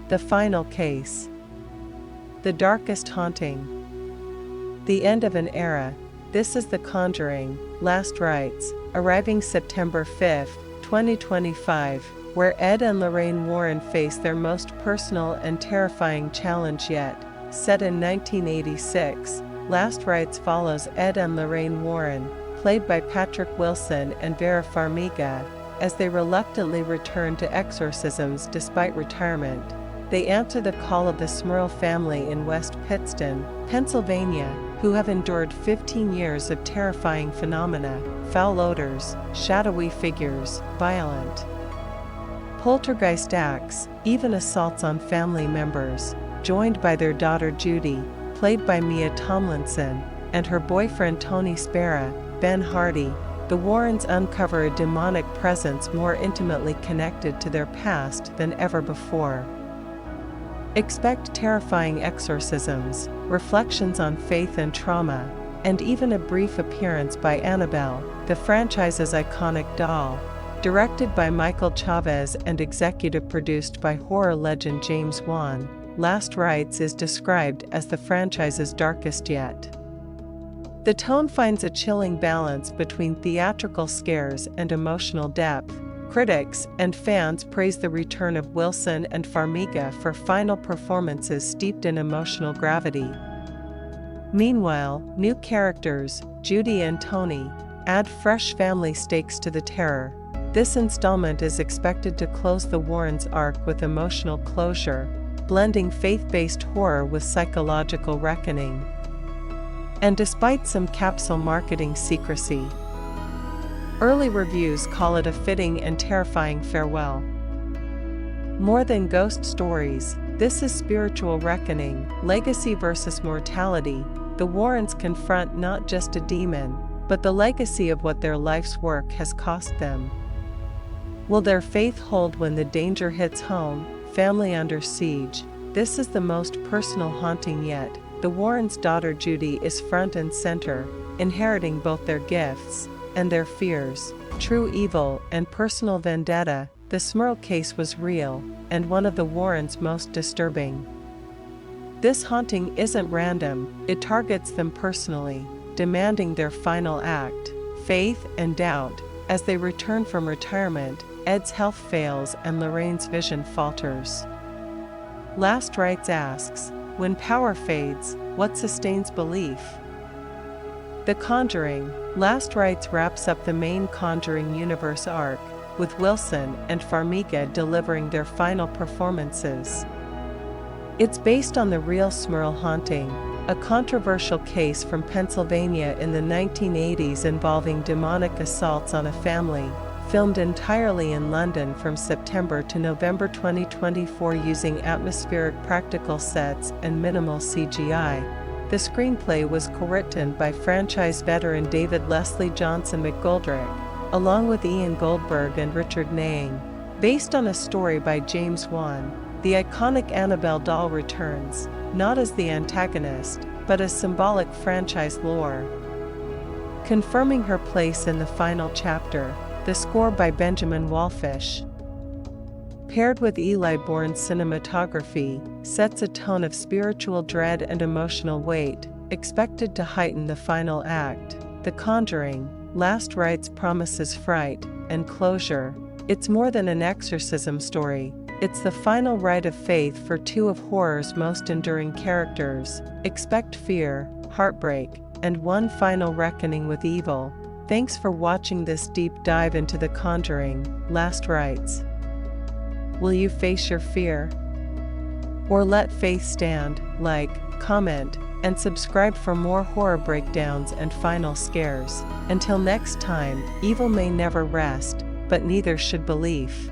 The final case. The darkest haunting. The end of an era. This is The Conjuring, Last Rites, arriving September 5, 2025, where Ed and Lorraine Warren face their most personal and terrifying challenge yet. Set in 1986, Last Rites follows Ed and Lorraine Warren, played by Patrick Wilson and Vera Farmiga, as they reluctantly return to exorcisms despite retirement. They answer the call of the Smurl family in West Pittston, Pennsylvania, who have endured 15 years of terrifying phenomena, foul odors, shadowy figures, violent poltergeist acts, even assaults on family members. Joined by their daughter Judy, played by Mia Tomlinson, and her boyfriend Tony Spera, Ben Hardy, the Warrens uncover a demonic presence more intimately connected to their past than ever before. Expect terrifying exorcisms, reflections on faith and trauma, and even a brief appearance by Annabelle, the franchise's iconic doll. Directed by Michael Chavez and executive produced by horror legend James Wan, Last Rites is described as the franchise's darkest yet. The tone finds a chilling balance between theatrical scares and emotional depth. Critics and fans praise the return of Wilson and Farmiga for final performances steeped in emotional gravity. Meanwhile, new characters, Judy and Tony, add fresh family stakes to the terror. This installment is expected to close the Warrens' arc with emotional closure, blending faith-based horror with psychological reckoning. And despite some capsule marketing secrecy, early reviews call it a fitting and terrifying farewell. More than ghost stories, this is spiritual reckoning, legacy versus mortality. The Warrens confront not just a demon, but the legacy of what their life's work has cost them. Will their faith hold when the danger hits home, family under siege? This is the most personal haunting yet. The Warrens' daughter Judy is front and center, inheriting both their gifts and their fears. True evil and personal vendetta. The Smurl case was real, and one of the Warrens' most disturbing. This haunting isn't random, it targets them personally, demanding their final act. Faith and doubt. As they return from retirement, Ed's health fails and Lorraine's vision falters. Last Rites asks, when power fades, what sustains belief? The Conjuring, Last Rites wraps up the main Conjuring Universe arc, with Wilson and Farmiga delivering their final performances. It's based on the real Smurl haunting, a controversial case from Pennsylvania in the 1980s involving demonic assaults on a family, filmed entirely in London from September to November 2024 using atmospheric practical sets and minimal CGI. The screenplay was co-written by franchise veteran David Leslie Johnson McGoldrick, along with Ian Goldberg and Richard Naying. Based on a story by James Wan, the iconic Annabelle doll returns, not as the antagonist, but as symbolic franchise lore, confirming her place in the final chapter. The score by Benjamin Wallfish, paired with Eli Bourne's cinematography, sets a tone of spiritual dread and emotional weight, expected to heighten the final act. The Conjuring, Last Rites promises fright and closure. It's more than an exorcism story. It's the final rite of faith for two of horror's most enduring characters. Expect fear, heartbreak, and one final reckoning with evil. Thanks for watching this deep dive into The Conjuring, Last Rites. Will you face your fear? Or let faith stand? Like, comment, and subscribe for more horror breakdowns and final scares. Until next time, evil may never rest, but neither should belief.